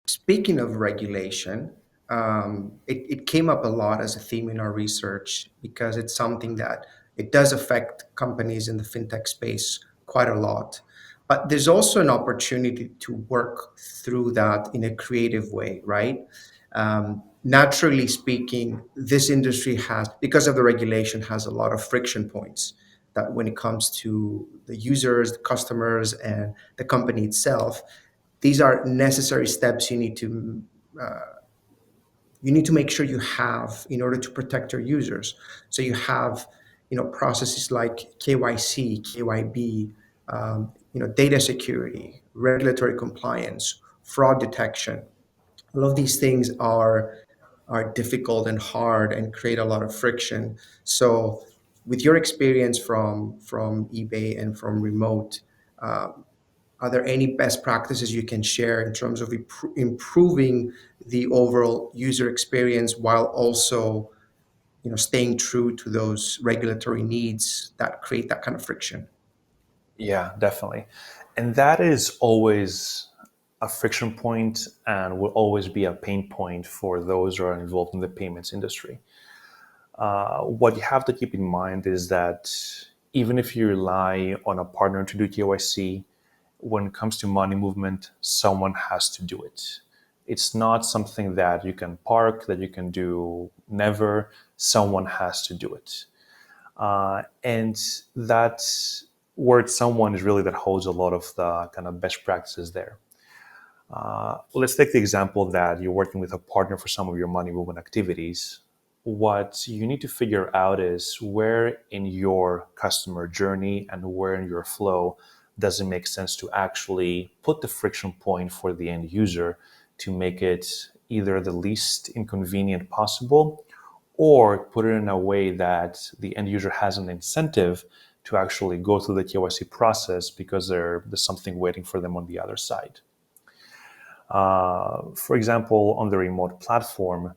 Speaking of regulation, it came up a lot as a theme in our research because it's something that it does affect companies in the fintech space quite a lot. But there's also an opportunity to work through that in a creative way, right? Naturally speaking, this industry has, because of the regulation, has a lot of friction points that when it comes to the users, the customers, and the company itself, these are necessary steps you need to make sure you have in order to protect your users. So you have, processes like KYC, KYB, data security, regulatory compliance, fraud detection. All of these things are difficult and hard and create a lot of friction. So, with your experience from eBay and from remote, uh, are there any best practices you can share in terms of improving the overall user experience while also, staying true to those regulatory needs that create that kind of friction? Yeah, definitely. And that is always a friction point and will always be a pain point for those who are involved in the payments industry. What you have to keep in mind is that even if you rely on a partner to do KYC, when it comes to money movement, someone has to do it. It's not something that you can park, that you can do never. Someone has to do it. And that word someone is really that holds a lot of the kind of best practices there. Let's take the example that you're working with a partner for some of your money movement activities. What you need to figure out is where in your customer journey and where in your flow does it make sense to actually put the friction point for the end user to make it either the least inconvenient possible or put it in a way that the end user has an incentive to actually go through the KYC process because there's something waiting for them on the other side. For example, on the remote platform,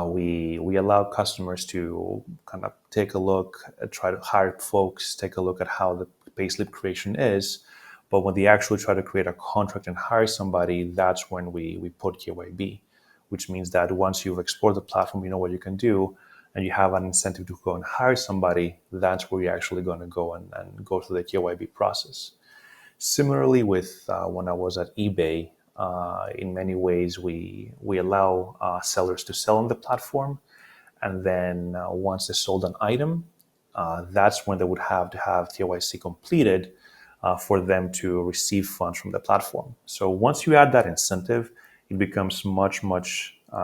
we allow customers to kind of take a look, try to hire folks, take a look at how the payslip creation is. But when they actually try to create a contract and hire somebody, that's when we put KYB, which means that once you've explored the platform, you know what you can do, and you have an incentive to go and hire somebody, that's where you're actually going to go and go through the KYB process. Similarly, with when I was at eBay, in many ways we allow sellers to sell on the platform, and then once they sold an item, that's when they would have to have KYC completed for them to receive funds from the platform. So once you add that incentive, it becomes much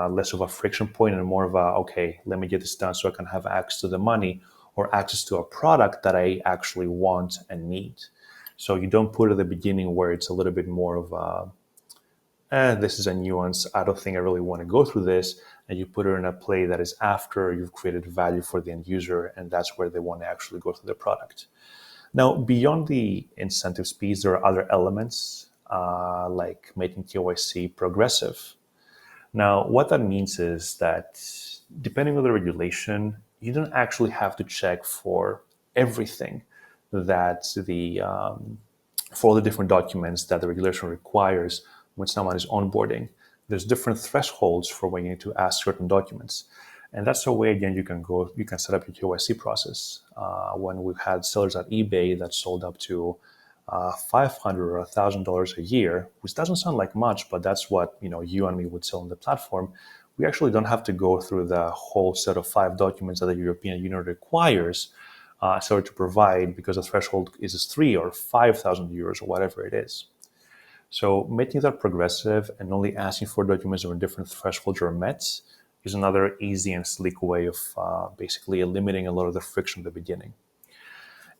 less of a friction point and more of a okay, let me get this done so I can have access to the money or access to a product that I actually want and need. So you don't put it at the beginning where it's a little bit more of a, this is a nuance. I don't think I really want to go through this. And you put it in a play that is after you've created value for the end user, and that's where they want to actually go through the product. Now, beyond the incentives piece, there are other elements like making KYC progressive. Now, what that means is that depending on the regulation, you don't actually have to check for everything that for all the different documents that the regulation requires when someone is onboarding. There's different thresholds for when you need to ask certain documents. And that's the way, again, you can set up your KYC process. When we've had sellers at eBay that sold up to $500 or $1,000 a year, which doesn't sound like much, but that's what you and me would sell on the platform. We actually don't have to go through the whole set of 5 documents that the European Union requires a seller to provide because the threshold is 3 or 5,000 euros or whatever it is. So making that progressive and only asking for documents when different thresholds are met is another easy and sleek way of basically eliminating a lot of the friction at the beginning.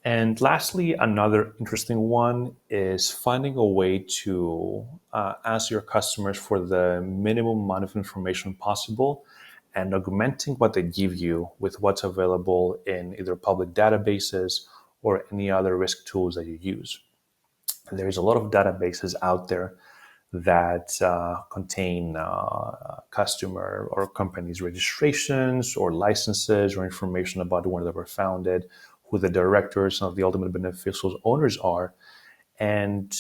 And lastly, another interesting one is finding a way to ask your customers for the minimum amount of information possible and augmenting what they give you with what's available in either public databases or any other risk tools that you use. There's a lot of databases out there that contain customer or companies' registrations or licenses or information about when they were founded, who the directors of the ultimate beneficial owners are. and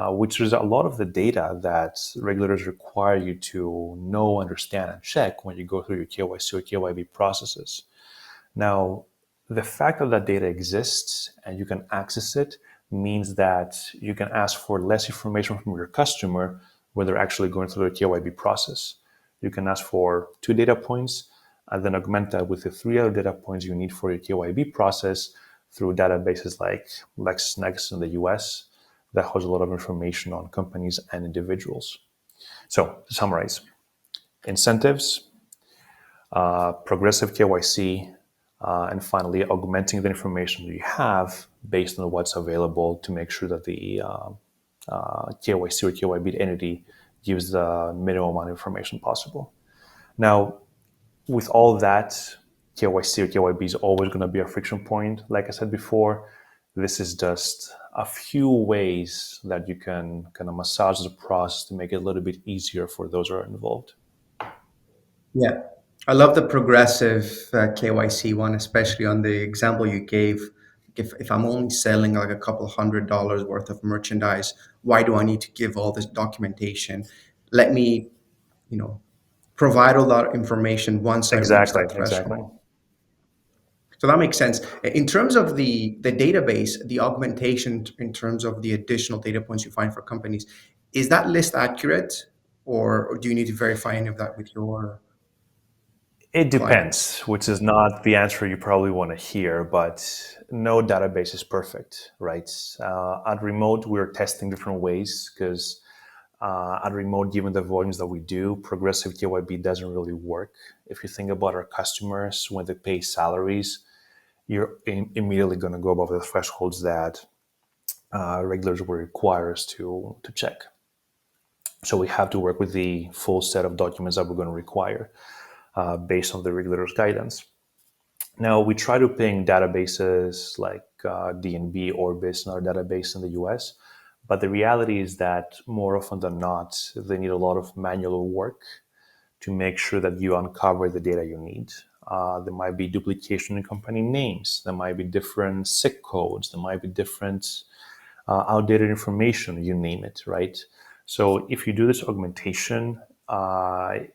which is a lot of the data that regulators require you to know, understand, and check when you go through your KYC or KYB processes. Now, the fact that that data exists and you can access it means that you can ask for less information from your customer when they're actually going through the KYB process. You can ask for 2 data points and then augment that with the 3 other data points you need for your KYB process through databases like LexisNexis in the US that holds a lot of information on companies and individuals. So, to summarize, incentives, progressive KYC, and finally augmenting the information that you have based on what's available to make sure that the KYC or KYB entity gives the minimum amount of information possible. Now, with all that, KYC or KYB is always going to be a friction point. Like I said before, this is just a few ways that you can kind of massage the process to make it a little bit easier for those who are involved. Yeah. I love the progressive KYC one, especially on the example you gave. If I'm only selling like a couple $100 worth of merchandise, why do I need to give all this documentation? Let me, you know, provide all that information once I reach Exactly, that exactly. threshold. So that makes sense. In terms of the database, the augmentation in terms of the additional data points you find for companies, is that list accurate, or do you need to verify any of that with your It clients? depends, which is not the answer you probably want to hear, but no database is perfect, right? At Remote, we're testing different ways because at Remote, given the volumes that we do, progressive KYB doesn't really work. If you think about our customers, when they pay salaries, you're immediately going to go above the thresholds that regulators will require us to check. So we have to work with the full set of documents that we're going to require based on the regulators' guidance. Now, we try to ping databases like DNB, Orbis, and our database in the US, but the reality is that more often than not, they need a lot of manual work to make sure that you uncover the data you need. There might be duplication in company names, there might be different SIC codes, there might be different outdated information, you name it, right? So if you do this augmentation,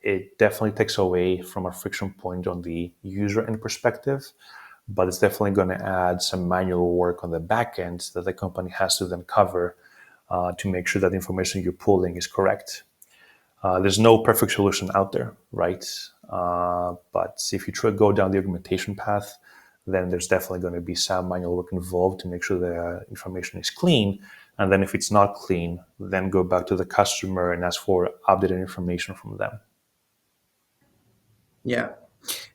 it definitely takes away from a friction point on the user end perspective, but it's definitely going to add some manual work on the back end that the company has to then cover to make sure that the information you're pulling is correct. There's no perfect solution out there, right? But if you try to go down the augmentation path, then there's definitely going to be some manual work involved to make sure the information is clean. And then if it's not clean, then go back to the customer and ask for updated information from them. Yeah.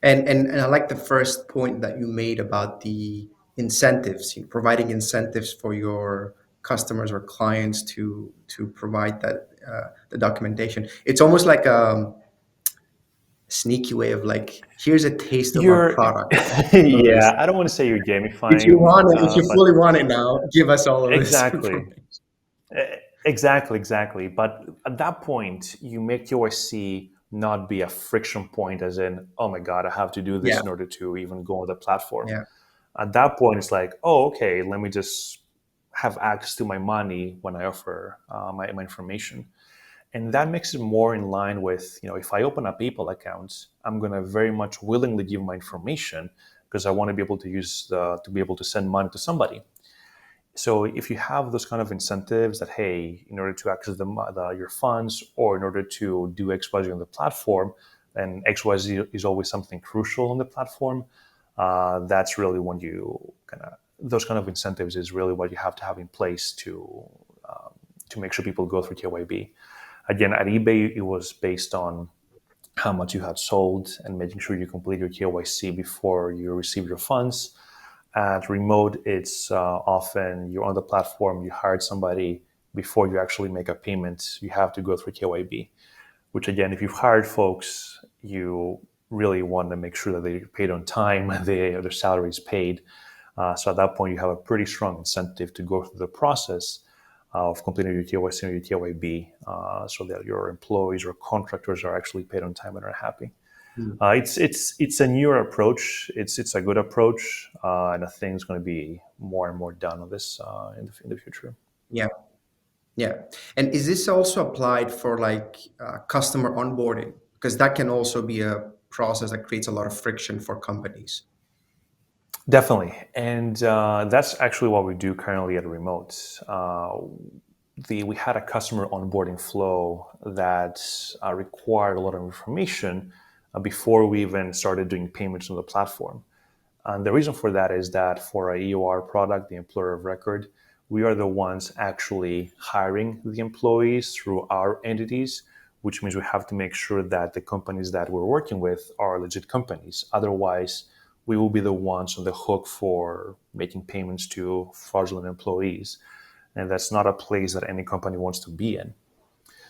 And I like the first point that you made about the incentives, providing incentives for your customers or clients to provide that the documentation. It's almost like a sneaky way of like, here's a taste of our You're, product. All this. yeah, I don't want to say you're If you gamifying, want it, if you but fully want it now, give us all of this exactly. information. Exactly. But at that point, you make KYC not be a friction point, as in, oh my God, I have to do this Yeah, in order to even go on the platform. yeah, At that point, it's like, oh, okay, let me just have access to my money when I offer my information. And that makes it more in line with, if I open a PayPal account, I'm going to very much willingly give my information because I want to be able to to be able to send money to somebody. So if you have those kind of incentives that, hey, in order to access your funds or in order to do XYZ on the platform, and XYZ is always something crucial on the platform, that's really when those kind of incentives is really what you have to have in place to make sure people go through KYB. Again, at eBay, it was based on how much you had sold and making sure you complete your KYC before you receive your funds. At Remote, it's often you're on the platform, you hired somebody before you actually make a payment, you have to go through KYB, which again, if you've hired folks, you really want to make sure that they're paid on time, their salary is paid. So at that point, you have a pretty strong incentive to go through the process of completing your KYC or your KYB so that your employees or contractors are actually paid on time and are happy. mm, It's a newer approach. It's a good approach, and I think it's going to be more and more done on this in the future. Yeah. Yeah. And is this also applied for like customer onboarding? Because that can also be a process that creates a lot of friction for companies. Definitely, and that's actually what we do currently at Remote. We had a customer onboarding flow that required a lot of information before we even started doing payments on the platform. And the reason for that is that for our EOR product, the employer of record, we are the ones actually hiring the employees through our entities, which means we have to make sure that the companies that we're working with are legit companies. Otherwise, we will be the ones on the hook for making payments to fraudulent employees. And that's not a place that any company wants to be in.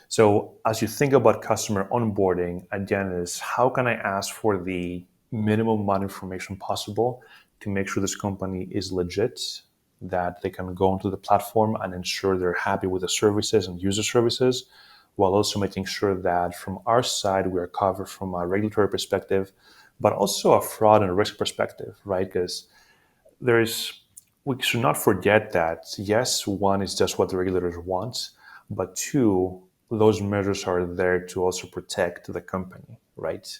So as you think about customer onboarding, again, is how can I ask for the minimum amount of information possible to make sure this company is legit, that they can go onto the platform and ensure they're happy with the services and user services, while also making sure that from our side we are covered from a regulatory perspective, but also a fraud and risk perspective, right? Because there's we should not forget that yes, one is just what the regulators want, but two, those measures are there to also protect the company, right?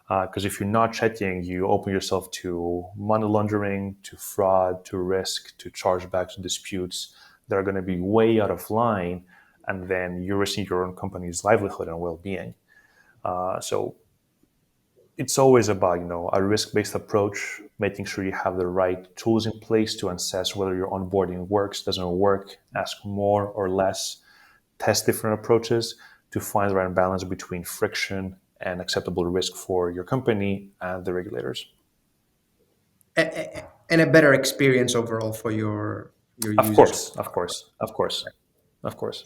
Because if you're not checking, you open yourself to money laundering, to fraud, to risk, to chargebacks, to disputes that are going to be way out of line, and then you're risking your own company's livelihood and well-being. So it's always about a risk-based approach, making sure you have the right tools in place to assess whether your onboarding works, doesn't work, ask more or less, test different approaches to find the right balance between friction and acceptable risk for your company and the regulators. And a better experience overall for your Of users. course, of course, of course, of course.